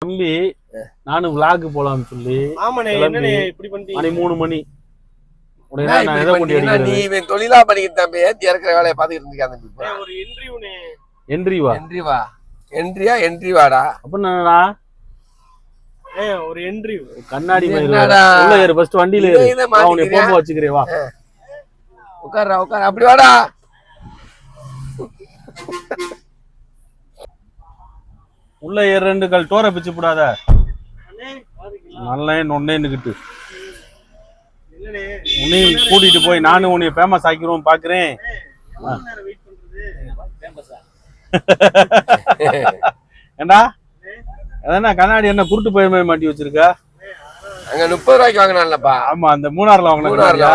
தம்பி நானும் விளாக் போலாம்னு சொல்லி மணி 3 மணி நீ தொழிலா பண்ணிக்கிட்டு தம்பி ஏத்தி இறக்குற வேலையை பாத்துக்கிட்டு இருக்கியா? என்ட்ரிவாடா அப்படின்னா ஒரு என்ட்ரி கண்ணாடி உள்ள ஏறு ஃபர்ஸ்ட் வண்டியில ஏறு அவனை போம்போ வச்சுக்கிறே வா உட்கார்றா அப்படி வாடா உள்ள ஏறு 2 கால் டோரை பிச்சு போடாத நல்லா நொன்னேன்னுக்கிட்டு உன்னையும் கூட்டிட்டு போய் நானும் உன்னைய ஃபேமஸ் ஆக்கிடுவோம் பாக்குறேன். ஏண்டா அதான கண்ணாடி என்ன குருட்டு போய் மாட்டி வச்சிருக்க? அங்க 30 ரூபாய்க்கு வாங்கினான்லப்பா. ஆமா அந்த மூணாறுல வாங்கினா.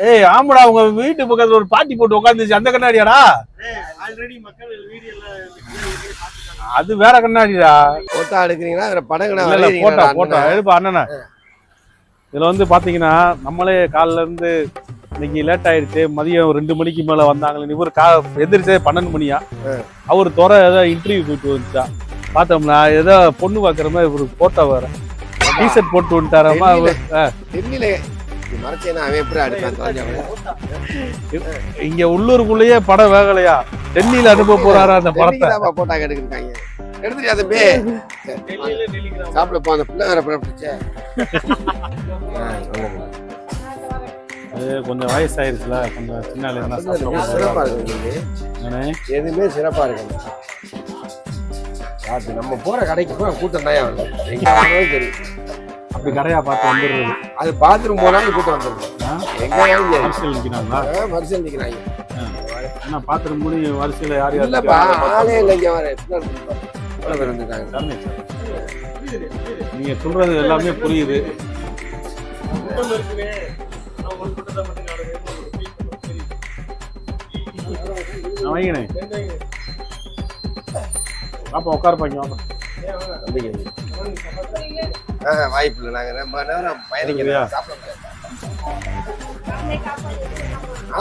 ஏய் ஆமாடா உங்க வீட்டு பக்கத்துல ஒரு பாட்டி போட்டு உட்காந்துச்சு அந்த கண்ணாடியாடா? அது வேற கண்ணாடிடா. போட்டோ எடுக்கிறீங்களா வேற படங்களா? போட்டோ எடுப்பா அண்ணனா. இதுல வந்து பாத்தீங்கன்னா நம்மளே காலைல இருந்து இன்னைக்கு லேட் ஆயிடுச்சு, மதியம் 2 மணிக்கு மேல வந்தாங்களே. இவர் எந்திரிச்சே 12 மணியா. அவர் துறை ஏதோ இன்டர்வியூ போயிட்டு வந்துச்சா பார்த்தோம்னா ஏதோ பொண்ணு பாக்குற மாதிரி ஒரு போட்டோ வேற டிஷர்ட் போட்டு வந்துட்டாராமா. இங்க உள்ளூருக்குள்ளேயே படம் வேகலையா, டெல்லியில அனுப்ப போறாரா அந்த படத்தை? போட்டோ எடுக்கிறாங்க சாப்பிட போ அந்த பிள்ளை வேற புறப்பட்டுச்சே. கொஞ்சம் வயசாயிருச்சுல, கொஞ்சம் சின்ன சிறப்பா இருக்கு. எதுவுமே சிறப்பா இருக்கு. நம்ம போற கடைக்கு போய் கூட்டம் தான் தெரியும். அப்படி கடையா பார்த்து வந்துடுறது. அது பாத்ரூம் போனாலும் கூட்டம் வந்துடுது. வரிசையில் நிற்கிறாங்களா? வரிசையில் நிற்கிறாங்க. என்ன பாத்ரூம் மூடி வரிசையில் யார் யார் இல்லப்பா ஆளே இல்லைங்க. வர நீங்க சொல்றது எல்லாமே புரியுது. வைங்கண்ணே பாப்பா உட்காருப்பாங்க. வாய்ப்பு இல்லை, நாங்க ரொம்ப நேரம் பயணிக்கிறோம்.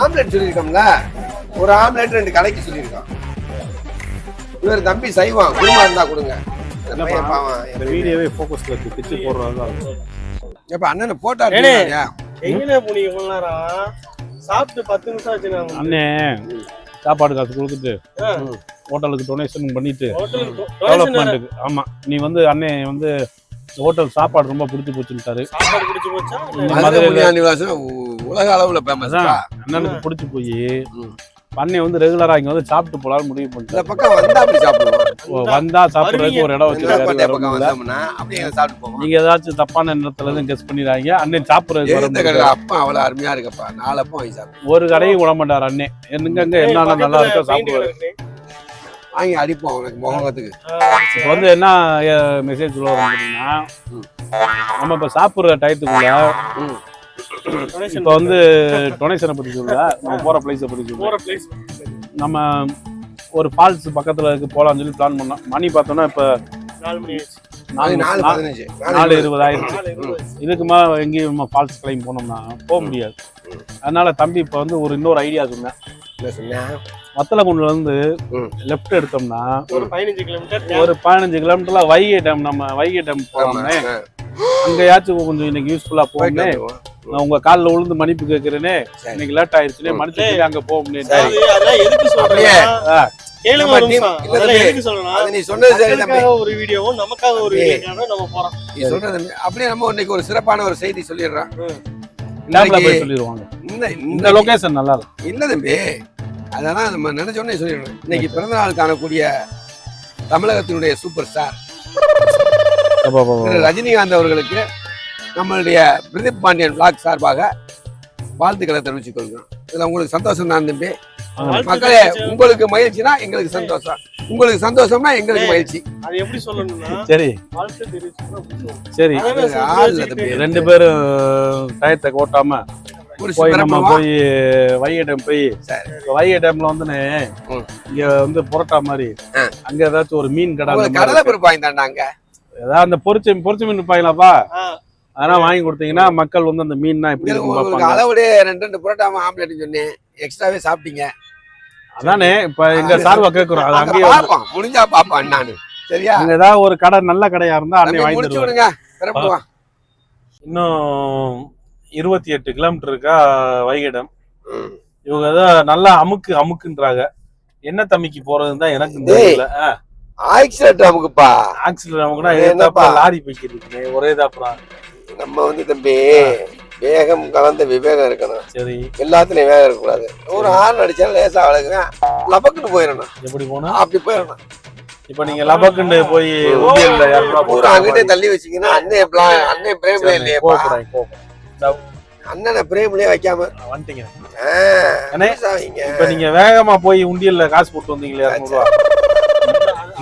ஆம்லெட் சொல்லியிருக்கோம்ல, ஒரு ஆம்லெட் 2 கடைக்கு சொல்லியிருக்கோம். இவர் தம்பி செய்வான், குருமா இருந்தா கொடுங்க. வீடியோவே ஃபோக்கஸ்ல இருக்கு, பிச்சு போடுறதா. எப்ப அண்ணனை போட்டா எங்கனே போனீங்க? இவ்வளவு நேரம் சாப்பிட்டு 10 நிமிஷம் ஆச்சு. அண்ணே சாப்பாடு காசு கொடுத்துட்டு ஹோட்டலுக்கு டொனேஷன் பண்ணிட்டு டெவலப்மெண்ட்டுக்கு. ஆமா நீ வந்து அண்ணே வந்து ஹோட்டல் சாப்பாடு ரொம்ப பிடிச்சி போச்சுட்டாரு. உலக அளவுல ஃபேமஸ். அண்ணனுக்கு பிடிச்சி போய் பண்ணை வந்து ரெகுலரா இங்க வந்து சாப்பிட்டு போலான்னு முடிவு பண்ணிட்டு வந்தா சாப்பிடுறதுக்கு ஒரு இடம் வச்சிருக்காரு. நீங்க ஏதாச்சும் தப்பான நேரத்துல இருந்து கெஸ் பண்ணிடுறாங்க. அண்ணன் சாப்பிடுறது அப்பா அவ்வளவு அருமையா இருக்கப்பா. 4 அப்பம் வாங்கி சாப்பிடு. ஒரு கடையும் விட மாட்டாரு அண்ணே. எங்க என்னென்ன நல்லா இருக்கோ சாப்பிடுவாரு. வாங்கி அடிப்போம் உனக்கு முகத்துக்கு. இப்போ வந்து என்ன மெசேஜ் சொல்ல வரோம் அப்படின்னா, நம்ம இப்ப சாப்பிடுற டயத்துக்குள்ள இப்ப வந்து டொனேஷனை பத்தி சொல்ல, நம்ம போற பிளேஸை பத்தி சொல்ல. நம்ம ஒரு ஃபால்ஸ் பக்கத்துல இருக்கு போலாம்னு சொல்லி பிளான் பண்ணோம். மணி பார்த்தோம்னா இப்ப 4:20 ஆயிடுச்சு. இதுக்கு மேல எங்கேயும் ஃபால்ஸ் கிளைம் போனோம்னா போக முடியாது. அதனால தம்பி இப்ப வந்து இன்னொரு ஐடியா சொன்னேன். வத்தலகுண்டுல இருந்து லெஃப்ட் எடுத்தோம்னா ஒரு 15 கிலோமீட்டர்ல வைகை டேம், நம்ம வைகை டேம் போறோம்னே. அங்கயாச்சும் கொஞ்சம் இன்னைக்கு யூஸ்ஃபுல்லா போகணும்னே. உங்க காலில் விழுந்து மன்னிப்பு கேட்கிறேனே, இன்னைக்கு லேட் ஆயிடுச்சுனே, மன்னிச்சு அங்க போக முடியாது. அப்படியே நம்ம இன்னைக்கு ஒரு சிறப்பான ஒரு செய்தி சொல்லிடுறோம். இந்த லொகேஷன் நல்லா இருக்கும் இல்ல தம்பி, அதெல்லாம் நம்ம நினைச்சோன்னே சொல்லிடுறோம். இன்னைக்கு பிறந்த நாள் காணக்கூடிய தமிழகத்தினுடைய சூப்பர் ஸ்டார் ரஜினிகாந்த் அவர்களுக்கு நம்மளுடைய பிரதீப் பாண்டியன் விளாக் சார்பாக வாழ்த்துக்களை தெரிவித்துக் கொள்கிறோம். இதுல உங்களுக்கு சந்தோஷம் தான் தம்பி. மக்களே, உங்களுக்கு மகிழ்ச்சினா எங்களுக்கு சந்தோஷம், உங்களுக்கு சந்தோஷம்னா எங்களுக்கு மகிழ்ச்சி. அது எப்படி சொல்லணும்னா சரி சரி 2 பேரும் டயத்தை ஓட்டாம போய் நம்ம போய் வைகை டேம் போய், வைகை டேம்ல வந்து இங்க வந்து புரோட்டா மாதிரி அங்க ஏதாச்சும் ஒரு மீன் கடை, கடலை பருப்பு வாங்கி தாண்டாங்க, ஏதாவது அந்த பொரிச்ச மீன் இருப்பாங்களாப்பா, அதெல்லாம் வாங்கி கொடுத்தீங்கன்னா மக்கள் வந்து அந்த மீன்னா எப்படி அளவுடைய 2 புரோட்டா ஆம்லெட் சொன்னேன், எக்ஸ்ட்ராவே சாப்பிட்டீங்க. அதானே இப்ப எங்க சார்பா கேக்குறோம் அது அங்கேயே பாப்போம் முடிஞ்சா பாப்போம் நானு சரியா அங்க ஏதாவது ஒரு கடை நல்ல கடையா இருந்தா அன்னை வாங்கி முடிச்சு தருவாங்க. விடுங்க திறப்புடுவா இன்னும் 28 கிலோமீட்டர் இருக்கா வைகடம். இவங்க தான் நல்லா அமுக்குன்றாங்க. என்ன தம்பிக்கு போறதுன்னு தான் எனக்கு தெரியல. ஆக்சிடென்ட் நமக்குப்பா ஆக்சிடென்ட் அமுக்குனா ஏதாப்பா லாரி போய்க்கிட்டு ஒரே தாப்புறான். நம்ம வந்து தம்பி வேகம் கலந்த விவேகம் இருக்கணும். சரி எல்லாத்துலயும் வேகம் இருக்கக்கூடாது. ஒரு ஹார்ன் அடிச்சா லேசா அழகுவேன் லபக்குன்னு போயிடணும். எப்படி போனா அப்படி போயிடணும். இப்ப நீங்க லபக்குண்டு போய் உண்டியல்ல பூரா அங்கிட்டே தள்ளி வச்சீங்கன்னா அண்ணன் பிரேம்ல இல்லையேப்பா. அண்ணனை பிரேம்லயே வைக்காம வந்துட்டீங்க. இப்ப நீங்க வேகமா போய் உண்டியல்ல காசு போட்டு வந்தீங்களே 200 ரூபா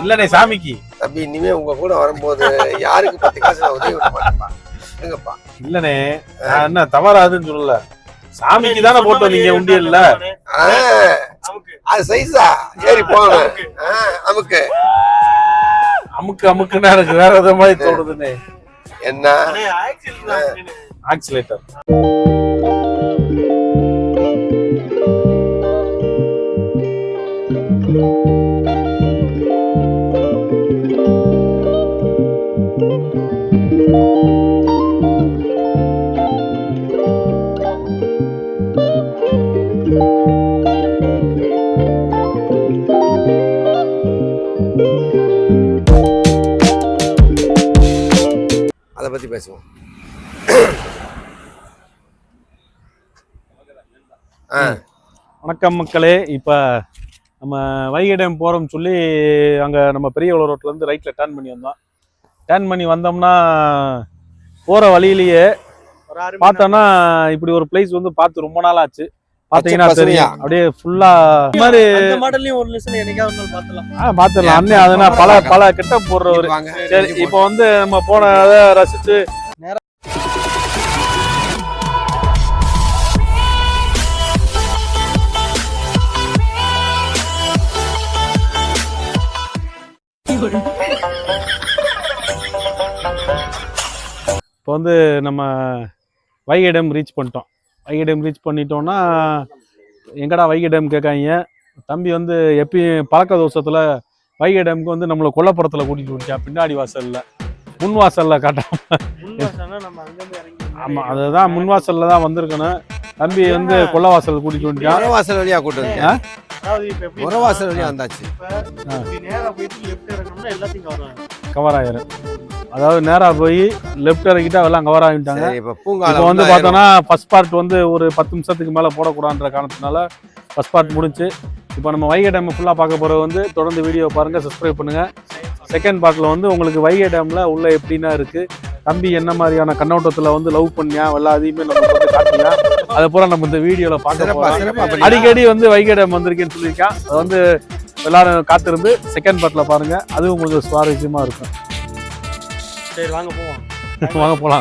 இல்லனே சாமிக்கு. தம்பி இனிமே உங்க கூட வரும்போது யாருக்கு 10 காசு நான் உதவி பண்ண மாட்டேன்ப்பா. எங்கப்பா இல்லனே நான் என்ன தவறாதுன்னு சொல்லல. சாமிக்கு தானே போட்டு வந்தீங்க உண்டியல்ல. அது சைஸா ஏறி போகணும். அமுக்குன்னா எனக்கு வேற எதாவது மாதிரி தோணுதுன்னு. என்ன ஆக்சிலேட்டர் அதை பத்தி பேசுவோம். வணக்கம் மக்களே. இப்போ நம்ம வைகை டேம் போகிறோம்னு சொல்லி அங்கே நம்ம பெரியவள ரோட்லேருந்து ரைட்டில் டர்ன் பண்ணி வந்தோம். டர்ன் பண்ணி வந்தோம்னா போகிற வழியிலேயே பார்த்தோன்னா இப்படி ஒரு பிளேஸ் வந்து பார்த்து ரொம்ப நாள் ஆச்சு. பார்த்தீங்கன்னா தெரியும் அப்படியே ஃபுல்லாக மாதிரி பார்த்துடலாம். அண்ணே அதனால் பல கிட்ட போடுறவர். சரி இப்போ வந்து நம்ம போனதை ரசித்து இப்போ வந்து நம்ம வைகை டேம் ரீச் பண்ணிட்டோம். வைகை டேம் ரீச் பண்ணிட்டோம்னா எங்கடா வைகை டேம் கேட்காங்க. தம்பி வந்து எப்பயும் பழக்க தோஷத்தில் வைகை டேமுக்கு வந்து நம்மளை கொல்லப்புறத்தில் கூட்டிகிட்டு வந்துச்சா பின்னாடி வாசலில் முன் வாசலில் காட்டாம. ஆமாம் அதுதான் முன் வாசலில் தான் வந்திருக்கணும். தம்பி வந்து கொல்லவாசல் கூட்டிகிட்டு வந்துட்டான். உரவாசல் வழியா கூட்டு வந்தேன். உரவாசல் வழியா வந்தாச்சு. கவர் ஆயிரும். அதாவது நேரா போய் லெஃப்ட் இறக்கிட்டா எல்லாம் கவர் ஆகிட்டாங்க. இப்போ வந்து பார்த்தோன்னா ஃபர்ஸ்ட் பார்ட் வந்து ஒரு 10 நிமிஷத்துக்கு மேலே போடக்கூடாதுன்ற காரணத்தினால ஃபர்ஸ்ட் பார்ட் முடிஞ்சு. இப்போ நம்ம வைகை டேம் ஃபுல்லாக பார்க்க போகிறது வந்து தொடர்ந்து வீடியோ பாருங்கள், சப்ஸ்கிரைப் பண்ணுங்கள். செகண்ட் பார்ட்டில் வந்து உங்களுக்கு வைகை டேமில் உள்ள எப்படின்னா இருக்குது, தம்பி என்ன மாதிரியான கண்ணோட்டத்தில் வந்து லவ் பண்ணியா எல்லாத்தையுமே நம்ம வந்து காட்டினா அதை பூரா நம்ம இந்த வீடியோவில் பார்க்க போகிறோம். அடிக்கடி வந்து வைகை டேம் வந்திருக்கேன்னு சொல்லியிருக்கான். அதை வந்து எல்லாரும் காத்திருந்து செகண்ட் பார்ட்டில் பாருங்கள். அதுவும் கொஞ்சம் சுவாரஸ்யமாக இருக்கும். சரி வாங்க போவோம். வாங்க போகலாம்.